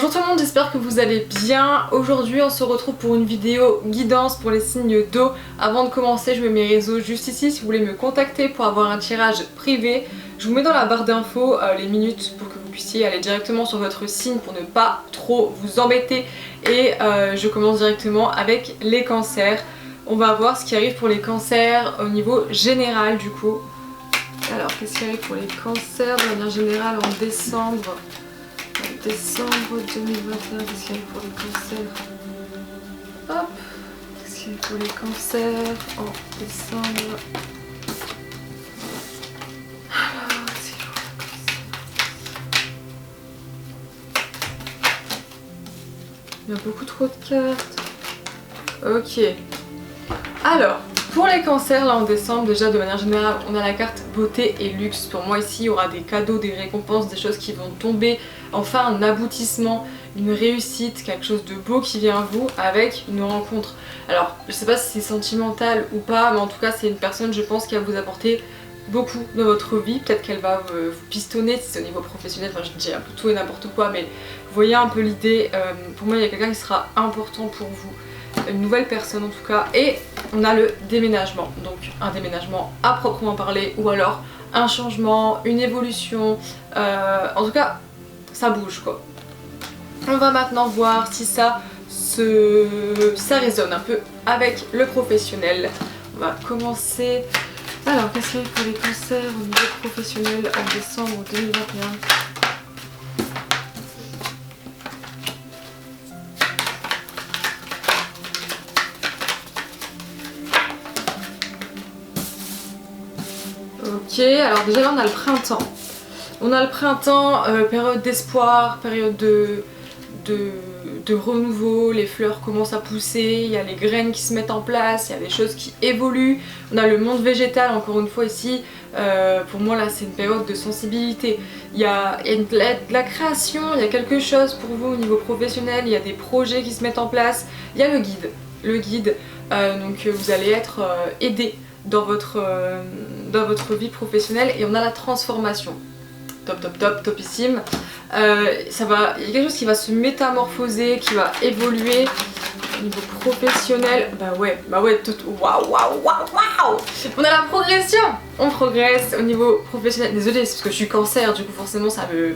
Bonjour tout le monde, j'espère que vous allez bien. Aujourd'hui on se retrouve pour une vidéo guidance pour les signes d'eau. Avant de commencer, je mets mes réseaux juste ici si vous voulez me contacter pour avoir un tirage privé. Je vous mets dans la barre d'infos les minutes pour que vous puissiez aller directement sur votre signe pour ne pas trop vous embêter. Et je commence directement avec les cancers. On va voir ce qui arrive pour les cancers au niveau général du coup. Alors qu'est-ce qui arrive pour les cancers de manière générale en décembre 2021, qu'est-ce qu'il y a pour les cancers? Hop, qu'est-ce qu'il y a pour les cancers en décembre? Alors, qu'est-ce qu'il y a pour les cancers? Il y a beaucoup trop de cartes. Ok. Alors, pour les cancers là en décembre, déjà de manière générale, on a la carte beauté et luxe. Pour moi ici, il y aura des cadeaux, des récompenses, des choses qui vont tomber. Enfin un aboutissement, une réussite, quelque chose de beau qui vient à vous avec une rencontre. Alors je sais pas si c'est sentimental ou pas, mais en tout cas c'est une personne je pense qui va vous apporter beaucoup dans votre vie. Peut-être qu'elle va vous pistonner si c'est au niveau professionnel, enfin je dis un peu tout et n'importe quoi, mais vous voyez un peu l'idée. Pour moi il y a quelqu'un qui sera important pour vous, une nouvelle personne en tout cas. Et on a le déménagement, donc un déménagement à proprement parler ou alors un changement, une évolution, en tout cas ça bouge quoi. On va maintenant voir si ça résonne un peu avec le professionnel. On va commencer. Alors qu'est-ce qu'il y a pour les cancers au niveau professionnel en décembre 2021? Ok, alors déjà là on a le printemps. On a le printemps, période d'espoir, période de renouveau, les fleurs commencent à pousser, il y a les graines qui se mettent en place, il y a des choses qui évoluent. On a le monde végétal encore une fois ici, pour moi là c'est une période de sensibilité. Il y a de la création, il y a quelque chose pour vous au niveau professionnel, il y a des projets qui se mettent en place. Il y a le guide, donc vous allez être aidé dans votre vie professionnelle. Et on a la transformation. Topissime. Ça va, il y a quelque chose qui va se métamorphoser, qui va évoluer au niveau professionnel. Bah ouais, waouh. On a la progression, on progresse au niveau professionnel. Désolée, c'est parce que je suis cancer, du coup forcément ça me...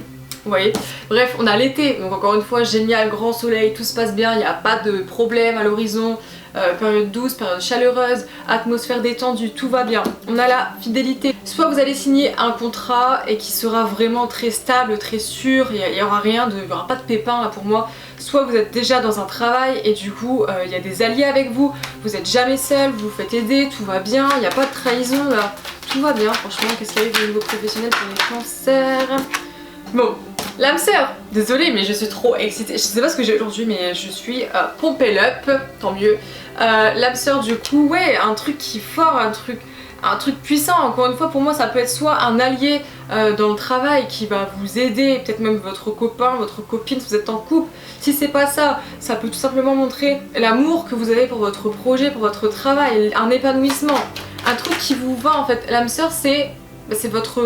Vous voyez. Bref, on a l'été, donc encore une fois génial, grand soleil, tout se passe bien, il n'y a pas de problème à l'horizon. Période douce, période chaleureuse, atmosphère détendue, tout va bien. On a la fidélité. Soit vous allez signer un contrat et qui sera vraiment très stable, très sûr, il n'y aura pas de pépins là pour moi. Soit vous êtes déjà dans un travail et du coup il y a des alliés avec vous, vous n'êtes jamais seul, vous vous faites aider, tout va bien, il n'y a pas de trahison là, tout va bien. Franchement, qu'est-ce qu'il y a au niveau professionnel pour les cancers? Bon, l'âme sœur, désolée mais je suis trop excitée, je sais pas ce que j'ai aujourd'hui mais je suis pompée up, tant mieux. L'âme sœur du coup, ouais, un truc qui est fort, un truc puissant. Encore une fois pour moi ça peut être soit un allié dans le travail qui va vous aider, peut-être même votre copain, votre copine si vous êtes en couple. Si c'est pas ça, ça peut tout simplement montrer l'amour que vous avez pour votre projet, pour votre travail, un épanouissement, un truc qui vous va en fait. L'âme sœur c'est votre...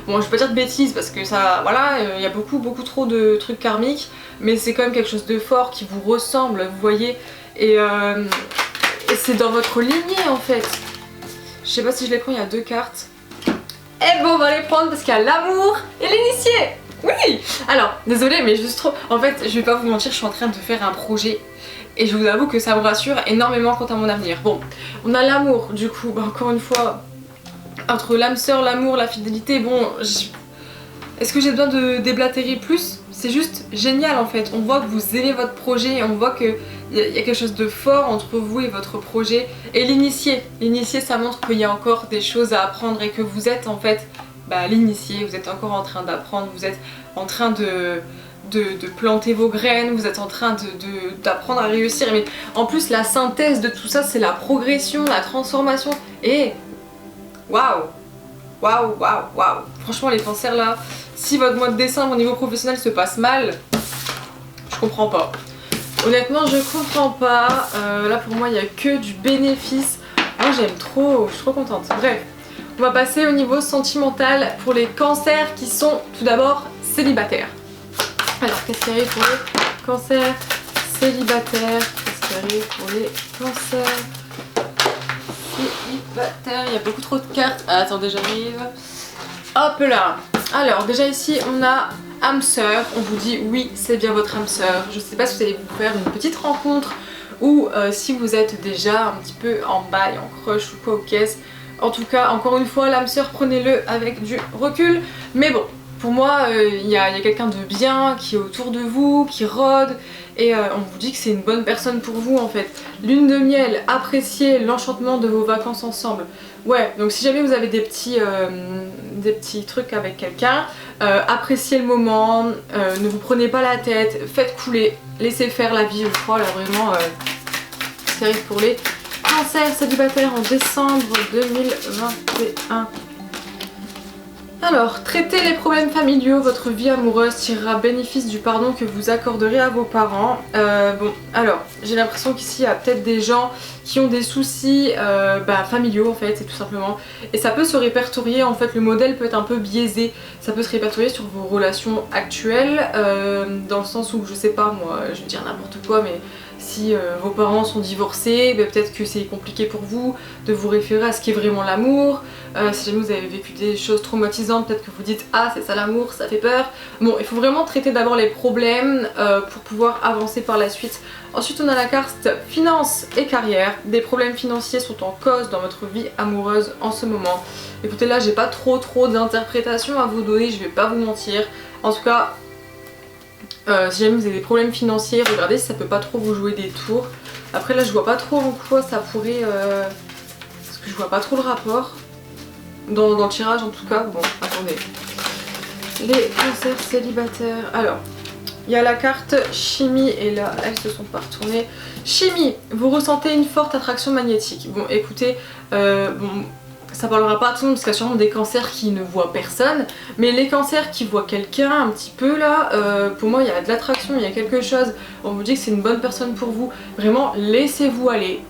Bon je vais pas dire de bêtises parce que ça... Voilà, il y a beaucoup trop de trucs karmiques, mais c'est quand même quelque chose de fort qui vous ressemble, vous voyez. Et c'est dans votre lignée en fait. Je sais pas si je les prends, il y a deux cartes. Et bon on va les prendre parce qu'il y a l'amour et l'initié. Oui. Alors désolée mais juste trop... En fait je vais pas vous mentir, je suis en train de faire un projet. Et je vous avoue que ça me rassure énormément quant à mon avenir. Bon, on a l'amour du coup, bah, encore une fois... Entre l'âme sœur, l'amour, la fidélité, bon... Est-ce que j'ai besoin de déblatérer plus? C'est juste génial en fait, on voit que vous aimez votre projet, on voit qu'il y a quelque chose de fort entre vous et votre projet. Et l'initié ça montre qu'il y a encore des choses à apprendre et que vous êtes en fait l'initié, vous êtes encore en train d'apprendre, vous êtes en train de planter vos graines, vous êtes en train d'apprendre à réussir. Mais en plus la synthèse de tout ça c'est la progression, la transformation et waouh. Franchement les cancers là, si votre mois de décembre au niveau professionnel se passe mal, je comprends pas. Honnêtement je comprends pas. Là pour moi il n'y a que du bénéfice. Moi j'aime trop, je suis trop contente. Bref, on va passer au niveau sentimental pour les cancers qui sont tout d'abord célibataires. Alors qu'est-ce qui arrive pour les cancers célibataires? Qu'est-ce qui arrive pour les cancers célibataires? Il y a beaucoup trop de cartes. Ah, attendez, j'arrive. Hop là. Alors déjà ici on a âme sœur. On vous dit oui, c'est bien votre âme sœur. Je sais pas si vous allez vous faire une petite rencontre ou si vous êtes déjà un petit peu en bail, en crush ou quoi aux caisses. En tout cas, encore une fois, l'âme sœur, prenez-le avec du recul. Mais bon, pour moi, il y a quelqu'un de bien qui est autour de vous, qui rôde. Et on vous dit que c'est une bonne personne pour vous en fait. Lune de miel, appréciez l'enchantement de vos vacances ensemble. Ouais, donc si jamais vous avez des petits trucs avec quelqu'un, appréciez le moment, ne vous prenez pas la tête, faites couler, laissez faire la vie, je crois là vraiment, c'est arrive pour les cancers célibataires en décembre 2021. Alors, traitez les problèmes familiaux, votre vie amoureuse tirera bénéfice du pardon que vous accorderez à vos parents. Bon, alors, j'ai l'impression qu'ici il y a peut-être des gens qui ont des soucis familiaux en fait, c'est tout simplement. Et ça peut se répertorier, en fait, le modèle peut être un peu biaisé. Ça peut se répertorier sur vos relations actuelles, dans le sens où, je sais pas moi, je vais dire n'importe quoi, mais si vos parents sont divorcés, peut-être que c'est compliqué pour vous de vous référer à ce qui est vraiment l'amour. Si jamais vous avez vécu des choses traumatisantes, peut-être que vous dites ah c'est ça l'amour, ça fait peur. Bon, il faut vraiment traiter d'abord les problèmes pour pouvoir avancer par la suite. Ensuite on a la carte finance et carrière. Des problèmes financiers sont en cause dans votre vie amoureuse en ce moment. Écoutez, là j'ai pas trop d'interprétation à vous donner, je vais pas vous mentir. En tout cas, si jamais vous avez des problèmes financiers, regardez si ça peut pas trop vous jouer des tours. Après là je vois pas trop en quoi ça pourrait... parce que je vois pas trop le rapport. Dans le tirage en tout cas. Bon, attendez. Les cancers célibataires. Alors, il y a la carte chimie et là, elles se sont pas retournées. Chimie, vous ressentez une forte attraction magnétique. Bon, écoutez, ça parlera pas à tout le monde parce qu'il y a sûrement des cancers qui ne voient personne. Mais les cancers qui voient quelqu'un un petit peu là, pour moi il y a de l'attraction, il y a quelque chose. On vous dit que c'est une bonne personne pour vous. Vraiment, laissez-vous aller.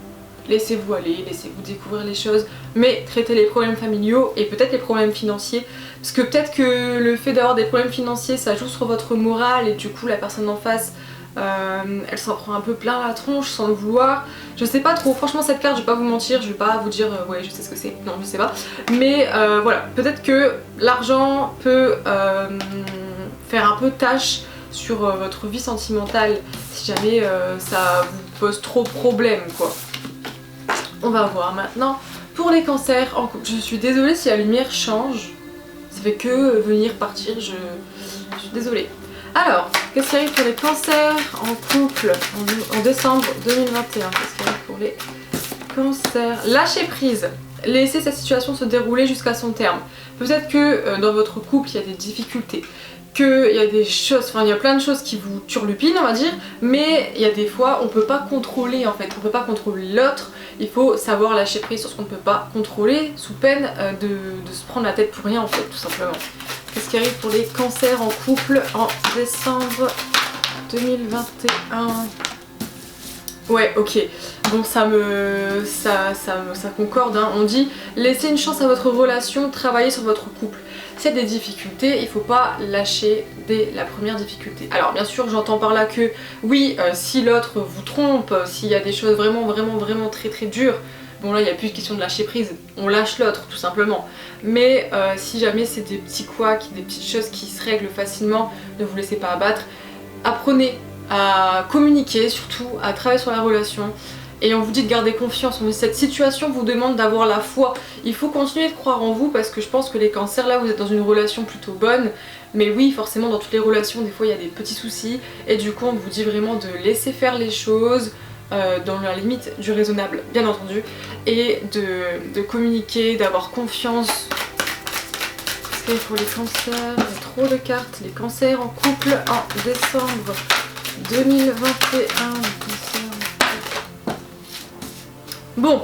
Laissez-vous aller, laissez-vous découvrir les choses, mais traitez les problèmes familiaux et peut-être les problèmes financiers, parce que peut-être que le fait d'avoir des problèmes financiers ça joue sur votre morale et du coup la personne en face elle s'en prend un peu plein la tronche sans le vouloir. Je sais pas trop, franchement cette carte je vais pas vous mentir, je vais pas vous dire ouais je sais ce que c'est, non je sais pas, mais voilà, peut-être que l'argent peut faire un peu tâche sur votre vie sentimentale si jamais ça vous pose trop de problèmes quoi. On va voir maintenant pour les cancers en couple. Je suis désolée si la lumière change. Ça fait que venir, partir, je suis désolée. Alors, qu'est-ce qui arrive pour les cancers en couple en décembre 2021? Qu'est-ce qui arrive pour les cancers? Lâchez prise. Laissez cette situation se dérouler jusqu'à son terme. Peut-être que dans votre couple il y a des difficultés, qu'il y a des choses, enfin il y a plein de choses qui vous turlupinent on va dire, mais il y a des fois on peut pas contrôler en fait, on peut pas contrôler l'autre, il faut savoir lâcher prise sur ce qu'on ne peut pas contrôler sous peine de se prendre la tête pour rien en fait tout simplement. Qu'est-ce qui arrive pour les cancers en couple en décembre 2021? Ouais, ok, bon ça concorde hein. On dit laissez une chance à votre relation, travaillez sur votre couple. S'il y a des difficultés, il faut pas lâcher dès la première difficulté. Alors bien sûr j'entends par là que oui, si l'autre vous trompe, s'il y a des choses vraiment très dures, bon là il n'y a plus de question de lâcher prise, on lâche l'autre tout simplement. Mais si jamais c'est des petits couacs, des petites choses qui se règlent facilement, ne vous laissez pas abattre. Apprenez à communiquer, surtout à travailler sur la relation. Et on vous dit de garder confiance, on dit cette situation vous demande d'avoir la foi. Il faut continuer de croire en vous parce que je pense que les cancers là vous êtes dans une relation plutôt bonne. Mais oui forcément dans toutes les relations des fois il y a des petits soucis. Et du coup on vous dit vraiment de laisser faire les choses dans la limite du raisonnable bien entendu. Et de communiquer, d'avoir confiance. Parce qu'il faut les cancers, il y a trop de cartes. Les cancers en couple en décembre 2021. Bon,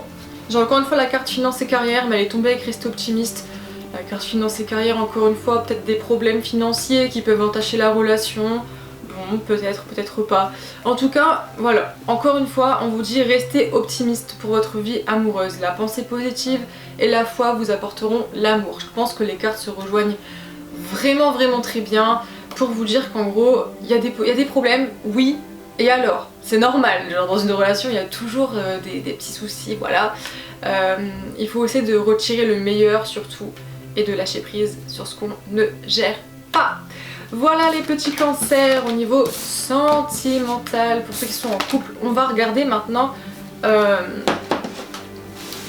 j'ai encore une fois la carte finance et carrière, mais elle est tombée avec rester optimiste. La carte finance et carrière, encore une fois, peut-être des problèmes financiers qui peuvent entacher la relation. Bon, peut-être, peut-être pas. En tout cas, voilà, encore une fois, on vous dit restez optimiste pour votre vie amoureuse. La pensée positive et la foi vous apporteront l'amour. Je pense que les cartes se rejoignent vraiment très bien. pour vous dire qu'en gros, il y a des problèmes, oui, et alors? C'est normal, genre dans une relation, il y a toujours des petits soucis, voilà. Il faut essayer de retirer le meilleur surtout, et de lâcher prise sur ce qu'on ne gère pas. Voilà les petits cancers au niveau sentimental, pour ceux qui sont en couple. On va regarder maintenant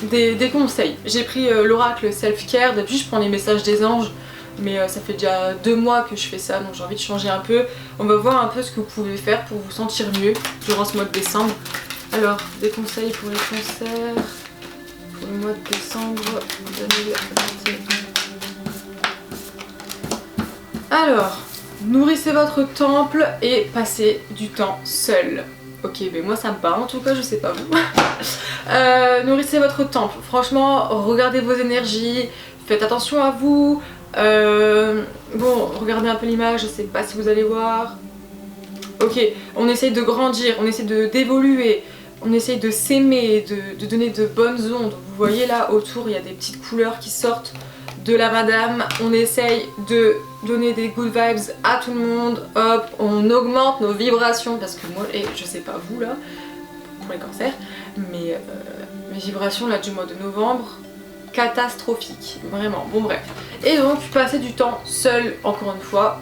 des conseils. J'ai pris l'oracle self-care, d'habitude je prends les messages des anges, mais ça fait déjà 2 mois que je fais ça, donc j'ai envie de changer un peu. On va voir un peu ce que vous pouvez faire pour vous sentir mieux durant ce mois de décembre. Alors, des conseils pour les cancers pour le mois de décembre 2021. Alors, nourrissez votre temple et passez du temps seul. Ok, mais moi ça me parle, en tout cas je sais pas vous. Nourrissez votre temple, franchement, regardez vos énergies, faites attention à vous. Bon, regardez un peu l'image, je sais pas si vous allez voir. Ok, on essaye de grandir, on essaye d'évoluer, on essaye de s'aimer, de donner de bonnes ondes. Vous voyez là autour, il y a des petites couleurs qui sortent de la madame. On essaye de donner des good vibes à tout le monde. Hop, on augmente nos vibrations parce que moi, et je sais pas vous là, pour les cancers, mais mes vibrations là du mois de novembre, catastrophique, vraiment. Bon bref. Et donc passer du temps seul, encore une fois.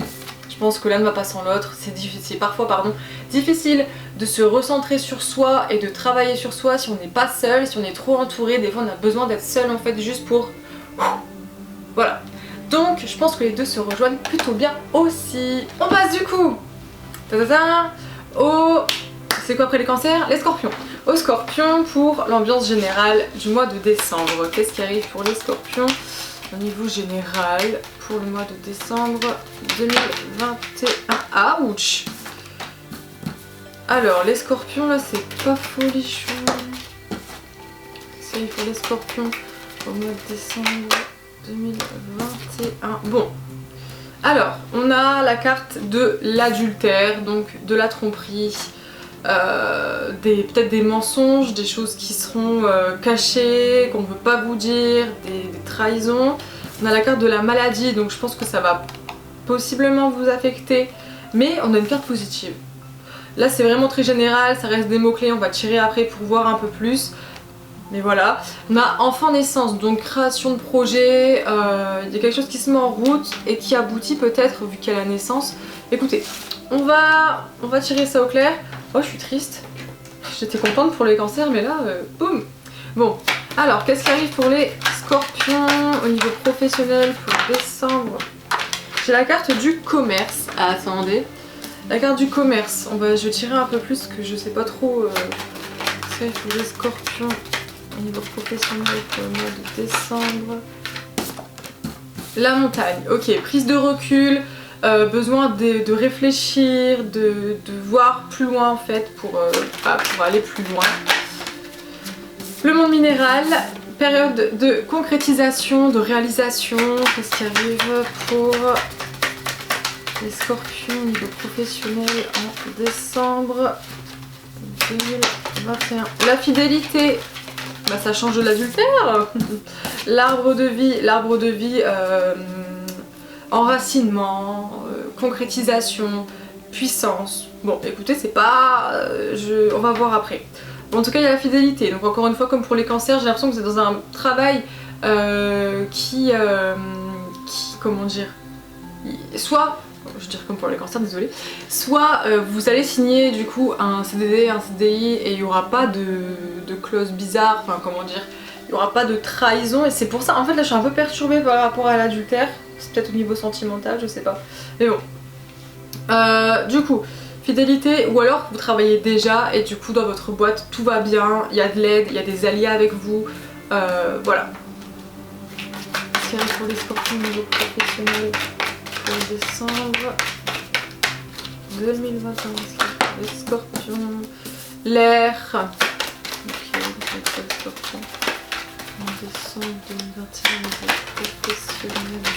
Je pense que l'un ne va pas sans l'autre. C'est difficile, parfois difficile de se recentrer sur soi et de travailler sur soi si on n'est pas seul, si on est trop entouré. Des fois on a besoin d'être seul en fait juste pour... Voilà. Donc je pense que les deux se rejoignent plutôt bien aussi. On passe du coup au... C'est quoi après les cancers? Les scorpions. Aux scorpions pour l'ambiance générale du mois de décembre. Qu'est-ce qui arrive pour les scorpions au niveau général pour le mois de décembre 2021? Ouch! Alors les scorpions là c'est pas folichon. C'est pour les scorpions au mois de décembre 2021. Bon. Alors, on a la carte de l'adultère, donc de la tromperie, peut-être des mensonges, des choses qui seront cachées, qu'on ne veut pas vous dire, des trahisons. On a la carte de la maladie, donc je pense que ça va possiblement vous affecter, mais on a une carte positive. Là c'est vraiment très général, ça reste des mots-clés, on va tirer après pour voir un peu plus. Mais voilà, on a enfant naissance, donc création de projet, il y a quelque chose qui se met en route et qui aboutit peut-être vu qu'il y a la naissance. Écoutez, on va tirer ça au clair. Oh je suis triste, j'étais contente pour les cancers mais là, boum. Bon, alors qu'est-ce qui arrive pour les scorpions au niveau professionnel pour décembre? J'ai la carte du commerce. Ah, attendez, la carte du commerce, je vais tirer un peu plus que je sais pas trop ce qu'il faut les scorpions. Au niveau professionnel pour le mois de décembre. La montagne, ok, prise de recul, besoin de réfléchir, de voir plus loin en fait pour aller plus loin. Le monde minéral, période de concrétisation, de réalisation. Qu'est-ce qui arrive pour les scorpions au niveau professionnel en décembre 2021? La fidélité. Bah ça change de l'adultère. L'arbre de vie, enracinement, concrétisation, puissance. Bon écoutez c'est pas... on va voir après. Bon, en tout cas il y a la fidélité, donc encore une fois comme pour les cancers j'ai l'impression que vous êtes dans un travail qui comment dire, soit... Je veux dire comme pour les cancers, désolé. Soit vous allez signer du coup un CDD, un CDI et il n'y aura pas de clause bizarre, enfin comment dire, il n'y aura pas de trahison et c'est pour ça, en fait là je suis un peu perturbée par rapport à l'adultère, c'est peut-être au niveau sentimental, je sais pas. Mais bon. Du coup, fidélité ou alors vous travaillez déjà et du coup dans votre boîte tout va bien, il y a de l'aide, il y a des alliés avec vous, voilà. Tiens pour les scorpions au niveau professionnel. Décembre 2021, les scorpions, l'air, ok, les scorpions, en décembre 2021, les professionnels.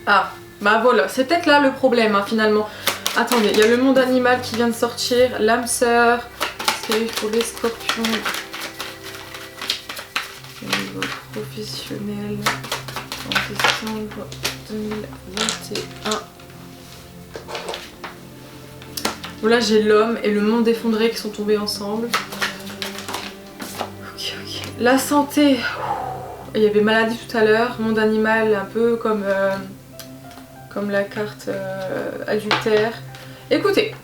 Ah, bah voilà, c'est peut-être là le problème hein, finalement. Attendez, il y a le monde animal qui vient de sortir, l'âme sœur, qu'est-ce qu'il y a eu pour les scorpions au niveau professionnel en décembre 2021. Bon, là j'ai l'homme et le monde effondré qui sont tombés ensemble. Ok, ok. La santé. Il y avait maladie tout à l'heure, monde animal un peu comme la carte adultère. Écoutez,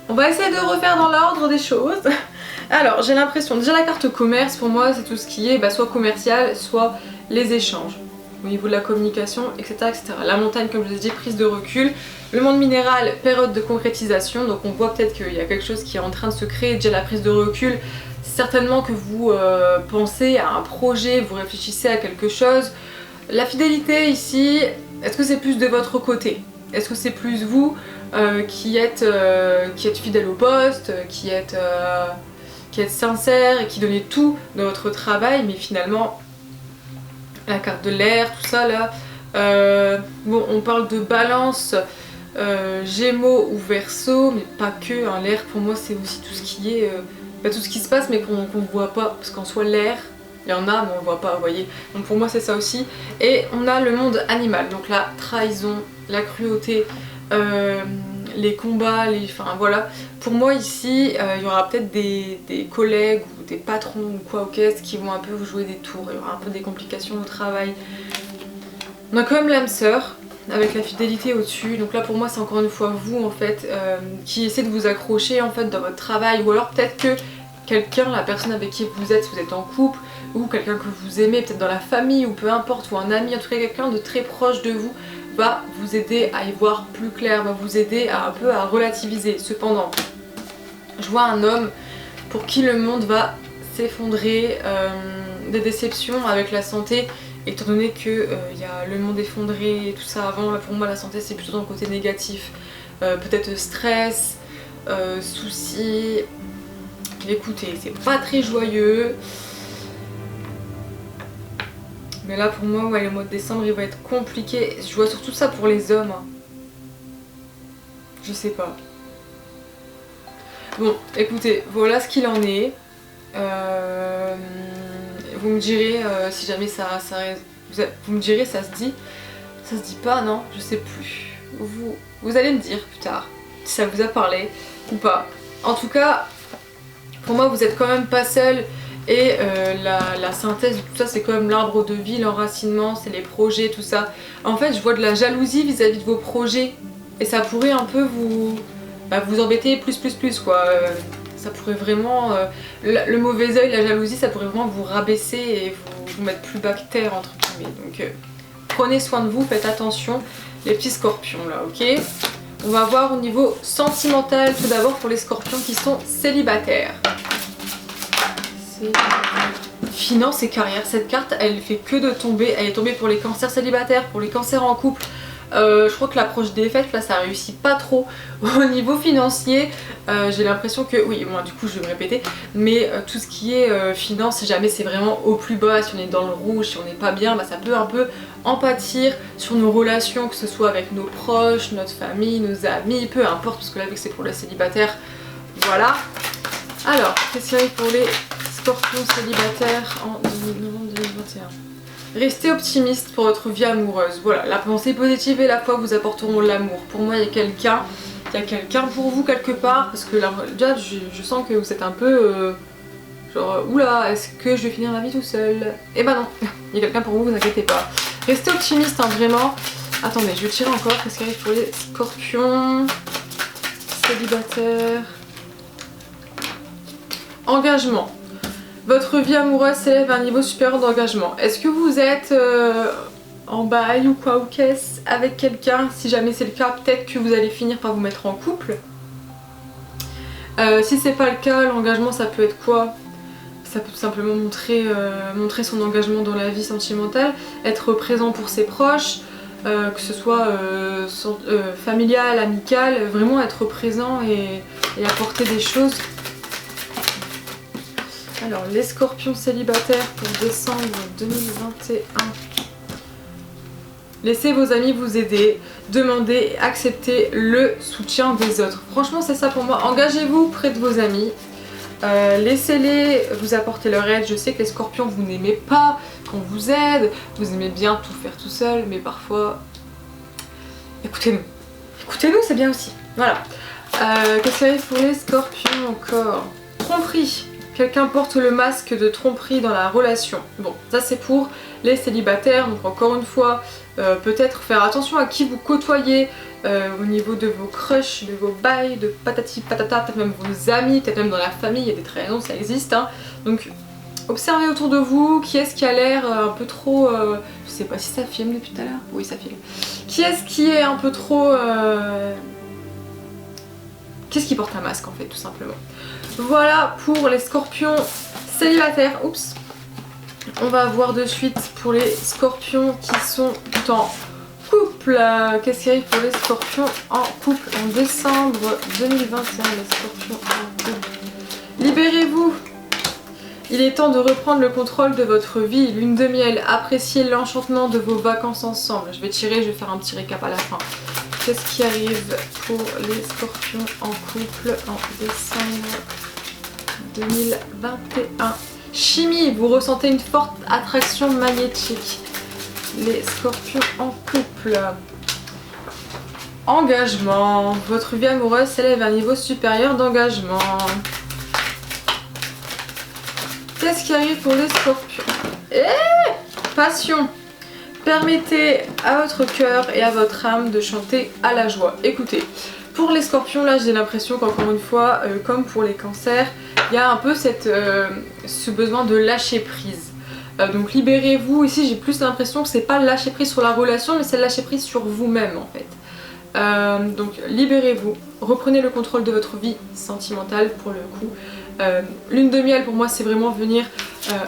on va essayer de refaire dans l'ordre des choses. Alors j'ai l'impression, déjà la carte commerce pour moi c'est tout ce qui est soit commercial, soit les échanges au niveau de la communication, etc., etc. La montagne, comme je vous ai dit, prise de recul. Le monde minéral, période de concrétisation, donc on voit peut-être qu'il y a quelque chose qui est en train de se créer. Déjà la prise de recul, certainement que vous pensez à un projet, vous réfléchissez à quelque chose. La fidélité ici, est-ce que c'est plus de votre côté? Est-ce que c'est plus vous qui êtes fidèle au poste, qui êtes sincère et qui donnez tout dans votre travail, mais finalement la carte de l'air, tout ça là, bon on parle de balance, Gémeaux ou Verseau, mais pas que, hein. L'air pour moi c'est aussi tout ce qui est tout ce qui se passe mais qu'on voit pas, parce qu'en soi l'air il y en a mais on le voit pas, vous voyez, donc pour moi c'est ça aussi. Et on a le monde animal, donc la trahison, la cruauté, les combats, enfin voilà. Pour moi ici il y aura peut-être des collègues ou des patrons ou quoi au caisse qui vont un peu vous jouer des tours, il y aura un peu des complications au travail. On a quand même l'âme sœur avec la fidélité au-dessus, donc là pour moi c'est encore une fois vous en fait qui essaie de vous accrocher en fait dans votre travail, ou alors peut-être que quelqu'un, la personne avec qui vous êtes en couple, ou quelqu'un que vous aimez, peut-être dans la famille ou peu importe, ou un ami, en tout cas quelqu'un de très proche de vous va vous aider à y voir plus clair, va vous aider un peu à relativiser. Cependant, je vois un homme pour qui le monde va s'effondrer, des déceptions avec la santé, étant donné que y a le monde effondré et tout ça avant. Là pour moi la santé c'est plutôt dans le côté négatif, peut-être stress, soucis. Écoutez, c'est pas très joyeux. Mais là pour moi, ouais, le mois de décembre il va être compliqué. Je vois surtout ça pour les hommes. Je sais pas. Bon, écoutez, voilà ce qu'il en est. Vous me direz si jamais vous me direz ça se dit. Ça se dit pas, non? Je sais plus. Vous allez me dire plus tard si ça vous a parlé ou pas. En tout cas, pour moi vous êtes quand même pas seul. Et la synthèse de tout ça c'est quand même l'arbre de vie, l'enracinement, c'est les projets, tout ça. En fait je vois de la jalousie vis-à-vis de vos projets et ça pourrait un peu vous embêter plus quoi. Ça pourrait vraiment, le mauvais œil, la jalousie, ça pourrait vraiment vous rabaisser et vous mettre plus bas que terre entre guillemets. Donc prenez soin de vous, faites attention les petits scorpions là, ok? On va voir au niveau sentimental tout d'abord pour les scorpions qui sont célibataires. Finance et carrière, cette carte elle fait que de tomber, elle est tombée pour les cancers célibataires, pour les cancers en couple. Je crois que l'approche des fêtes là ça réussit pas trop au niveau financier. J'ai l'impression que, oui moi du coup je vais me répéter, mais tout ce qui est finance, si jamais c'est vraiment au plus bas, si on est dans le rouge, si on n'est pas bien, ça peut un peu en pâtir sur nos relations, que ce soit avec nos proches, notre famille, nos amis, peu importe, parce que là vu que c'est pour les célibataires, voilà. Alors, qu'est-ce qu'il y a pour les scorpions célibataires en novembre 2021? Restez optimiste pour votre vie amoureuse. Voilà, la pensée positive et la foi vous apporteront l'amour. Pour moi, il y a quelqu'un pour vous quelque part, parce que là, déjà, je sens que vous êtes un peu genre, oula, est-ce que je vais finir ma vie tout seul? Eh ben non, il y a quelqu'un pour vous, vous inquiétez pas. Restez optimiste, hein, vraiment. Attendez, je vais tirer encore, qu'est-ce qu'il arrive pour les scorpions célibataires? Engagement. Votre vie amoureuse s'élève à un niveau supérieur d'engagement. Est-ce que vous êtes en bail ou quoi ou qu'est-ce avec quelqu'un? Si jamais c'est le cas, peut-être que vous allez finir par vous mettre en couple. Si c'est pas le cas, l'engagement ça peut être quoi? Ça peut tout simplement montrer son engagement dans la vie sentimentale, être présent pour ses proches, que ce soit familial, amical, vraiment être présent et apporter des choses. Alors, les scorpions célibataires pour décembre 2021. Laissez vos amis vous aider, demandez et acceptez le soutien des autres. Franchement, c'est ça pour moi. Engagez-vous près de vos amis. Laissez-les vous apporter leur aide. Je sais que les scorpions, vous n'aimez pas qu'on vous aide. Vous aimez bien tout faire tout seul, mais parfois... Écoutez-nous. Écoutez-nous, c'est bien aussi. Voilà. Qu'est-ce qu'il y a pour les scorpions encore? Tromperie. Quelqu'un porte le masque de tromperie dans la relation. Bon, ça c'est pour les célibataires, donc encore une fois, peut-être faire attention à qui vous côtoyez au niveau de vos crushs, de vos bails, de patati patata, peut-être même vos amis, peut-être même dans la famille, il y a des trahisons, ça existe. Hein. Donc observez autour de vous qui est-ce qui a l'air un peu trop... je sais pas si ça filme depuis tout à l'heure. Oui, ça filme. Qui est-ce qui est un peu trop... Qu'est-ce qui porte un masque en fait, tout simplement. Voilà pour les scorpions célibataires. Oups. On va voir de suite pour les scorpions qui sont en couple. Qu'est-ce qu'il y a pour les scorpions en couple en décembre 2021? Les scorpions en couple. Libérez-vous. Il est temps de reprendre le contrôle de votre vie. Lune de miel. Appréciez l'enchantement de vos vacances ensemble. Je vais tirer, je vais faire un petit récap à la fin. Qu'est-ce qui arrive pour les scorpions en couple en décembre 2021? Chimie, vous ressentez une forte attraction magnétique. Les scorpions en couple. Engagement, votre vie amoureuse s'élève à un niveau supérieur d'engagement. Qu'est-ce qui arrive pour les scorpions? Passion. Permettez à votre cœur et à votre âme de chanter à la joie. Écoutez, pour les scorpions, là j'ai l'impression qu'encore une fois, comme pour les cancers, il y a un peu ce besoin de lâcher prise. Donc libérez-vous. Ici j'ai plus l'impression que c'est pas lâcher prise sur la relation, mais c'est lâcher prise sur vous-même en fait. Donc libérez-vous, reprenez le contrôle de votre vie sentimentale pour le coup. Lune de miel pour moi c'est vraiment venir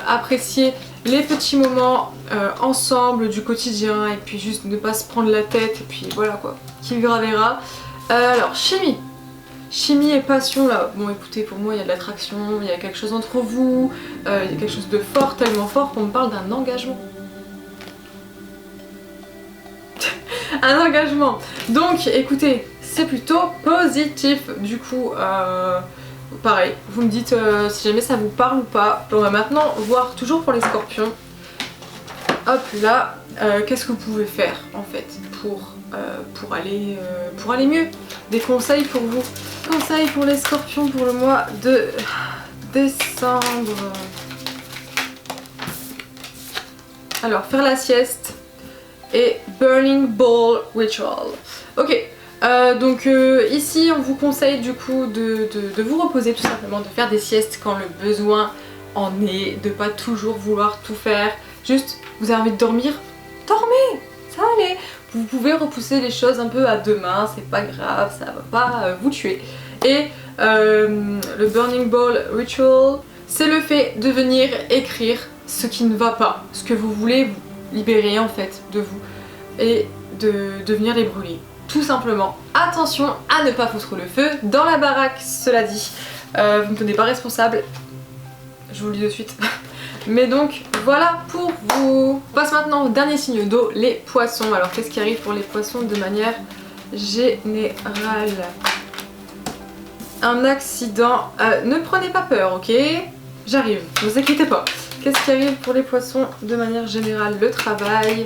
apprécier les petits moments ensemble du quotidien et puis juste ne pas se prendre la tête et puis voilà quoi, qui vivra verra. Alors chimie. Chimie et passion là, bon écoutez pour moi il y a de l'attraction, il y a quelque chose entre vous, il y a quelque chose de fort, tellement fort qu'on me parle d'un engagement. Un engagement. Donc écoutez, c'est plutôt positif du coup. Pareil, vous me dites si jamais ça vous parle ou pas. On va maintenant voir toujours pour les scorpions. Hop là, qu'est-ce que vous pouvez faire en fait pour aller mieux. Des conseils pour vous. Conseils pour les scorpions pour le mois de décembre. Alors, faire la sieste et Burning Ball Ritual. Ok. Donc ici on vous conseille du coup de vous reposer tout simplement, de faire des siestes quand le besoin en est, de pas toujours vouloir tout faire. Juste vous avez envie de dormir, dormez, ça va aller. Vous pouvez repousser les choses un peu à demain, c'est pas grave, ça va pas vous tuer. Et le Burning Ball Ritual, c'est le fait de venir écrire ce qui ne va pas, ce que vous voulez vous libérer en fait de vous et de venir les brûler. Tout simplement. Attention à ne pas foutre le feu dans la baraque, cela dit. Vous ne tenez pas responsable. Je vous le dis de suite. Mais donc, voilà pour vous. On passe maintenant au dernier signe d'eau, les poissons. Alors, qu'est-ce qui arrive pour les poissons de manière générale? Un accident. Ne prenez pas peur, ok? J'arrive, ne vous inquiétez pas. Qu'est-ce qui arrive pour les poissons de manière générale? Le travail.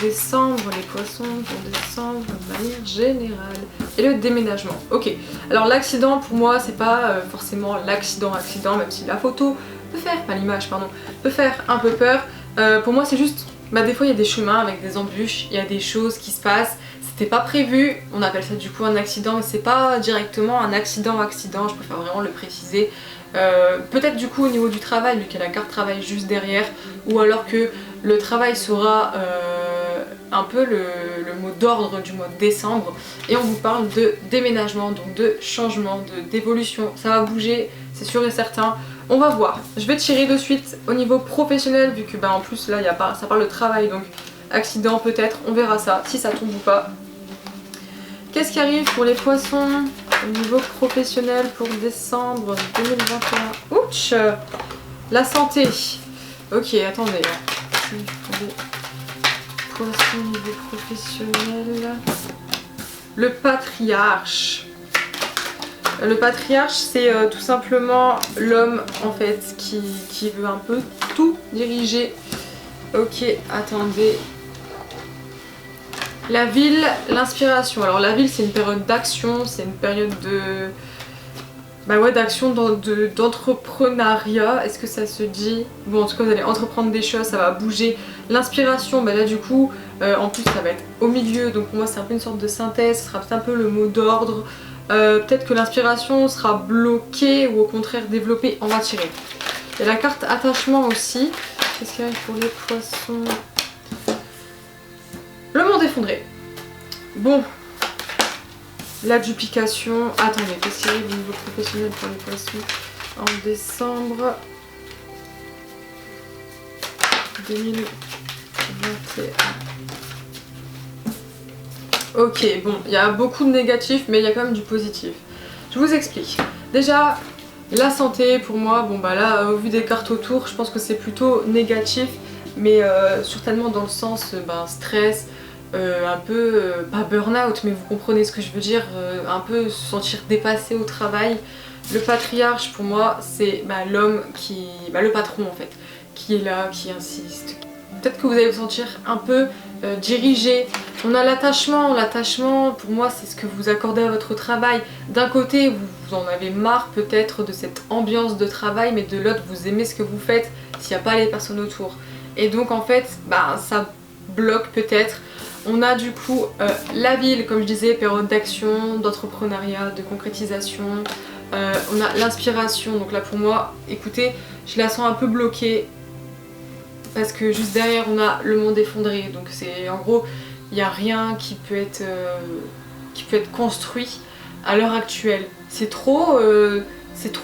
Décembre, les poissons pour décembre de manière générale. Et le déménagement. Ok, alors l'accident pour moi c'est pas forcément l'accident, même si la photo peut faire, pas l'image pardon, peut faire un peu peur. Pour moi c'est juste, des fois il y a des chemins avec des embûches, il y a des choses qui se passent, c'était pas prévu, on appelle ça du coup un accident, mais c'est pas directement un accident, je préfère vraiment le préciser. Peut-être du coup au niveau du travail, vu qu'il y a la carte travail juste derrière, ou alors que le travail sera un peu le mot d'ordre du mois de décembre, et on vous parle de déménagement, donc de changement, d'évolution, ça va bouger, c'est sûr et certain. On va voir, je vais tirer de suite au niveau professionnel, vu que en plus là ça parle de travail, donc accident peut-être, on verra ça, si ça tombe ou pas. Qu'est-ce qui arrive pour les poissons au niveau professionnel pour décembre 2021? Ouch! La santé. Ok, attendez. Poissons au niveau professionnel. Le patriarche. Le patriarche, c'est tout simplement l'homme en fait qui veut un peu tout diriger. Ok, attendez. La ville, l'inspiration. Alors la ville, c'est une période d'action, c'est une période de... Bah ouais, d'action, d'entrepreneuriat. Est-ce que ça se dit? Bon, en tout cas, vous allez entreprendre des choses, ça va bouger. L'inspiration, bah là du coup, en plus ça va être au milieu, donc pour moi c'est un peu une sorte de synthèse, ce sera peut-être un peu le mot d'ordre. Peut-être que l'inspiration sera bloquée ou au contraire développée. On va tirer. Il y a la carte attachement aussi. Qu'est-ce qu'il y a pour les poissons? Le monde effondré. Bon. La duplication. Attendez, qu'est-ce qu'il y a au niveau professionnel pour les poissons en décembre 2021. Ok, bon, il y a beaucoup de négatifs, mais il y a quand même du positif. Je vous explique. Déjà, la santé, pour moi, bon bah là, au vu des cartes autour, je pense que c'est plutôt négatif, mais certainement dans le sens stress, un peu, pas burn-out, mais vous comprenez ce que je veux dire, un peu se sentir dépassé au travail. Le patriarche, pour moi, c'est l'homme qui... le patron en fait, qui est là, qui insiste. Peut-être que vous allez vous sentir un peu dirigé. On a l'attachement. L'attachement, pour moi, c'est ce que vous accordez à votre travail. D'un côté, vous en avez marre peut-être de cette ambiance de travail, mais de l'autre, vous aimez ce que vous faites s'il n'y a pas les personnes autour. Et donc, en fait, ça bloque peut-être. On a du coup la ville, comme je disais, période d'action, d'entrepreneuriat, de concrétisation. On a l'inspiration. Donc là, pour moi, écoutez, je la sens un peu bloquée. Parce que juste derrière on a le monde effondré, donc c'est en gros il n'y a rien qui peut être construit à l'heure actuelle. C'est trop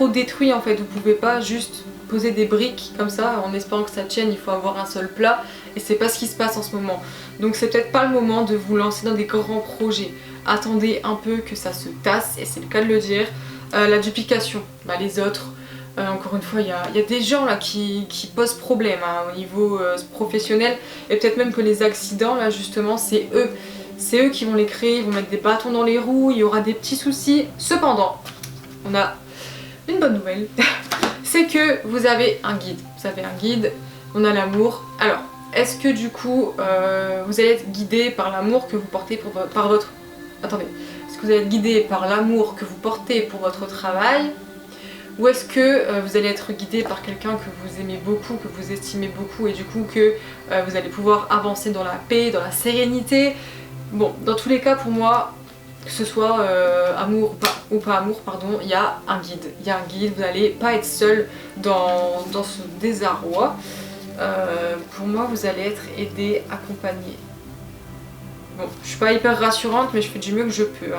détruit en fait, vous pouvez pas juste poser des briques comme ça en espérant que ça tienne, il faut avoir un seul plat et c'est pas ce qui se passe en ce moment. Donc c'est peut-être pas le moment de vous lancer dans des grands projets. Attendez un peu que ça se tasse et c'est le cas de le dire. La duplication, les autres. Encore une fois, il y a des gens là qui posent problème au niveau professionnel et peut-être même que les accidents là justement c'est eux qui vont les créer, ils vont mettre des bâtons dans les roues, il y aura des petits soucis. Cependant, on a une bonne nouvelle, c'est que vous avez un guide. Vous avez un guide, on a l'amour. Alors, est-ce que du coup vous allez être guidé par l'amour que vous portez par votre... Attendez, est-ce que vous allez être guidé par l'amour que vous portez pour votre travail? Ou est-ce que vous allez être guidé par quelqu'un que vous aimez beaucoup, que vous estimez beaucoup et du coup que vous allez pouvoir avancer dans la paix, dans la sérénité? Bon, dans tous les cas pour moi, que ce soit amour ou pas amour, pardon, il y a un guide. Il y a un guide, vous n'allez pas être seul dans ce désarroi. Pour moi, vous allez être aidé, accompagné. Bon, je suis pas hyper rassurante, mais je fais du mieux que je peux.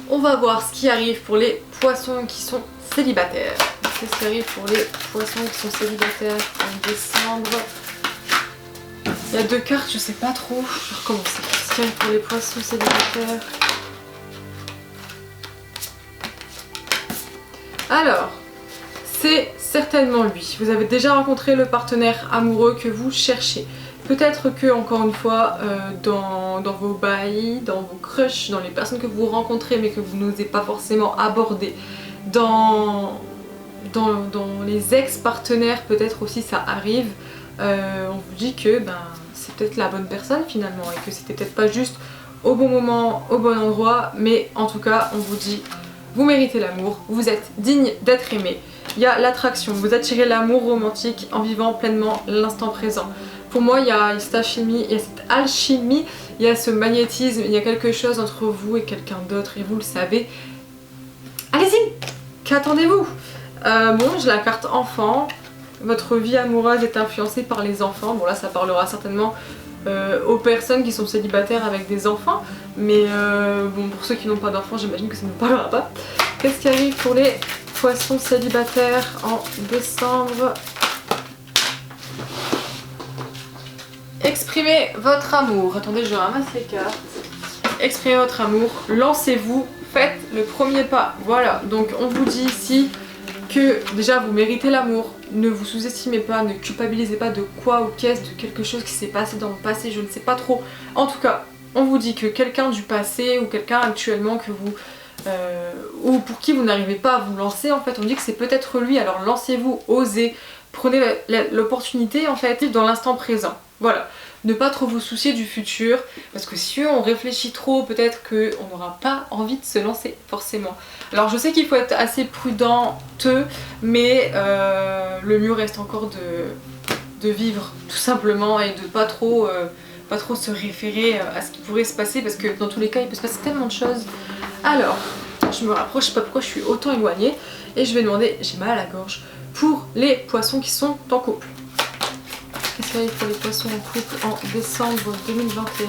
On va voir ce qui arrive pour les poissons qui sont célibataires. Qu'est-ce qui arrive pour les poissons qui sont célibataires en décembre? Il y a deux cartes, je sais pas trop. Je vais recommencer. Qu'est-ce qui arrive pour les poissons célibataires? Alors, c'est certainement lui. Vous avez déjà rencontré le partenaire amoureux que vous cherchez. Peut-être que, encore une fois, dans vos bails, dans vos crushs, dans les personnes que vous rencontrez mais que vous n'osez pas forcément aborder, dans les ex-partenaires peut-être aussi ça arrive, on vous dit que c'est peut-être la bonne personne finalement et que c'était peut-être pas juste au bon moment, au bon endroit, mais en tout cas on vous dit vous méritez l'amour, vous êtes digne d'être aimé. Il y a l'attraction, vous attirez l'amour romantique en vivant pleinement l'instant présent. Pour moi, il y a cette alchimie, il y a ce magnétisme, il y a quelque chose entre vous et quelqu'un d'autre et vous le savez. Allez-y, qu'attendez-vous? Bon, j'ai la carte enfant. Votre vie amoureuse est influencée par les enfants. Bon là, ça parlera certainement aux personnes qui sont célibataires avec des enfants. Mais bon, pour ceux qui n'ont pas d'enfants, j'imagine que ça ne vous parlera pas. Qu'est-ce qui arrive pour les poissons célibataires en décembre? Exprimez votre amour. Attendez, je ramasse les cartes. Exprimez votre amour, lancez-vous, faites le premier pas. Voilà, donc on vous dit ici que déjà vous méritez l'amour. Ne vous sous-estimez pas, ne culpabilisez pas de quoi ou qu'est-ce, de quelque chose qui s'est passé dans le passé, je ne sais pas trop. En tout cas, on vous dit que quelqu'un du passé ou quelqu'un actuellement que vous... ou pour qui vous n'arrivez pas à vous lancer, en fait, on dit que c'est peut-être lui, alors lancez-vous, osez, prenez l'opportunité en fait dans l'instant présent. Voilà, ne pas trop vous soucier du futur, parce que si on réfléchit trop, peut-être qu'on n'aura pas envie de se lancer forcément. Alors je sais qu'il faut être assez prudenteux, mais le mieux reste encore de vivre tout simplement et de pas trop se référer à ce qui pourrait se passer, parce que dans tous les cas il peut se passer tellement de choses. Alors, je me rapproche, je sais pas pourquoi je suis autant éloignée, et je vais demander, j'ai mal à la gorge, pour les poissons qui sont en couple. Qu'est-ce qu'il y a pour les poissons en couple en décembre 2021?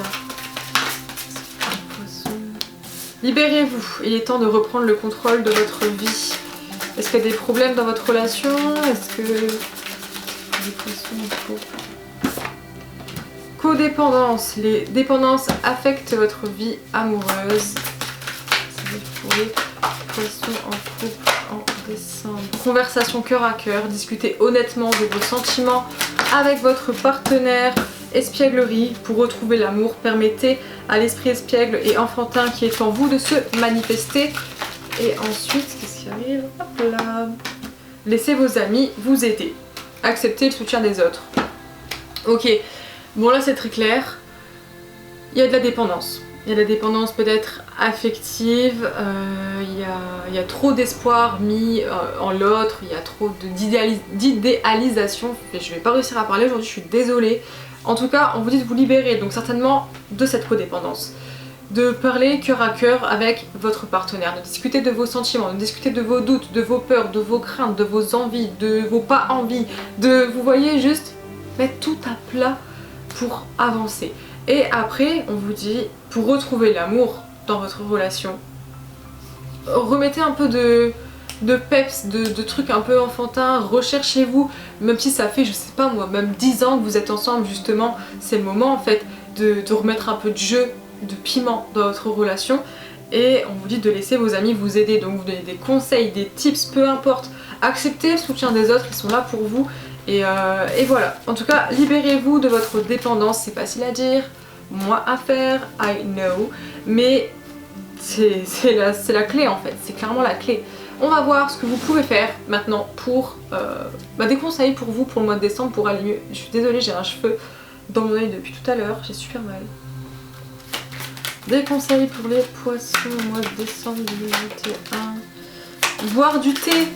Libérez-vous, il est temps de reprendre le contrôle de votre vie. Est-ce qu'il y a des problèmes dans votre relation? Est-ce que... les poissons en couple. Codépendance, les dépendances affectent votre vie amoureuse. Pour les poissons en couple en décembre. Conversation cœur à cœur, discutez honnêtement de vos sentiments avec votre partenaire. Espièglerie, pour retrouver l'amour, permettez à l'esprit espiègle et enfantin qui est en vous de se manifester. Et ensuite, qu'est-ce qui arrive? Hop là. Laissez vos amis vous aider. Acceptez le soutien des autres. Ok, bon là c'est très clair. Il y a de la dépendance. Il y a de la dépendance peut-être affective, il y a trop d'espoir mis en l'autre, il y a trop d'idéalisation. Je vais pas réussir à parler aujourd'hui, je suis désolée. En tout cas, on vous dit de vous libérer, donc certainement de cette codépendance. De parler cœur à cœur avec votre partenaire, de discuter de vos sentiments, de discuter de vos doutes, de vos peurs, de vos craintes, de vos envies, de vos pas envies, vous voyez, juste mettre tout à plat pour avancer. Et après, on vous dit, pour retrouver l'amour dans votre relation, remettez un peu de peps, de trucs un peu enfantins, recherchez-vous, même si ça fait, je sais pas moi, même 10 ans que vous êtes ensemble, justement, c'est le moment en fait de remettre un peu de jeu, de piment dans votre relation. Et on vous dit de laisser vos amis vous aider, donc vous donner des conseils, des tips, peu importe. Acceptez le soutien des autres, ils sont là pour vous. Et voilà, en tout cas, libérez-vous de votre dépendance, c'est facile à dire, moins à faire, I know, mais c'est la clé en fait, c'est clairement la clé. On va voir ce que vous pouvez faire maintenant pour des conseils pour vous pour le mois de décembre pour aller mieux. Je suis désolée, j'ai un cheveu dans mon œil depuis tout à l'heure, j'ai super mal. Des conseils pour les poissons au mois de décembre 2021. Boire du thé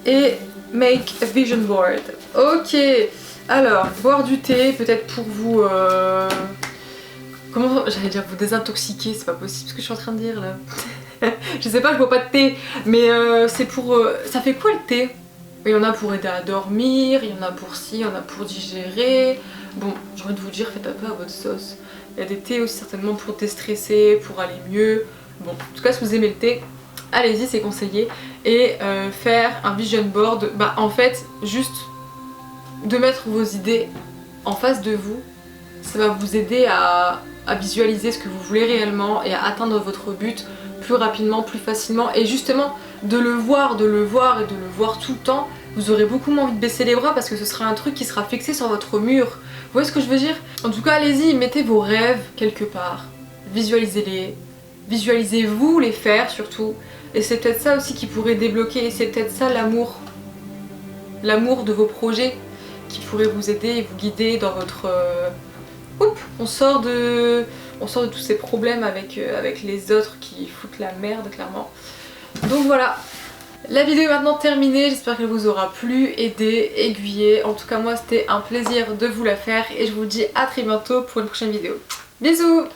et make a vision board. Ok, alors boire du thé peut-être pour vous comment j'allais dire vous désintoxiquer, c'est pas possible ce que je suis en train de dire là. Je sais pas, je bois pas de thé, mais c'est pour ça fait quoi le thé? Il y en a pour aider à dormir, il y en a pour ci, il y en a pour digérer. Bon, j'ai envie de vous dire, faites un peu à votre sauce. Il y a des thés aussi certainement pour déstresser, pour aller mieux. Bon, en tout cas si vous aimez le thé, allez-y, c'est conseillé. Et faire un vision board, en fait, juste de mettre vos idées en face de vous, ça va vous aider à visualiser ce que vous voulez réellement et à atteindre votre but plus rapidement, plus facilement. Et justement, de le voir et de le voir tout le temps, vous aurez beaucoup moins envie de baisser les bras parce que ce sera un truc qui sera fixé sur votre mur. Vous voyez ce que je veux dire? En tout cas, allez-y, mettez vos rêves quelque part. Visualisez-les. Visualisez-vous les faire surtout. Et c'est peut-être ça aussi qui pourrait débloquer. Et c'est peut-être ça l'amour. L'amour de vos projets qui pourrait vous aider et vous guider dans votre... Oups, on sort de tous ces problèmes avec les autres qui foutent la merde clairement. Donc voilà, la vidéo est maintenant terminée, j'espère qu'elle vous aura plu, aidé, aiguillé. En tout cas moi c'était un plaisir de vous la faire et je vous dis à très bientôt pour une prochaine vidéo. Bisous!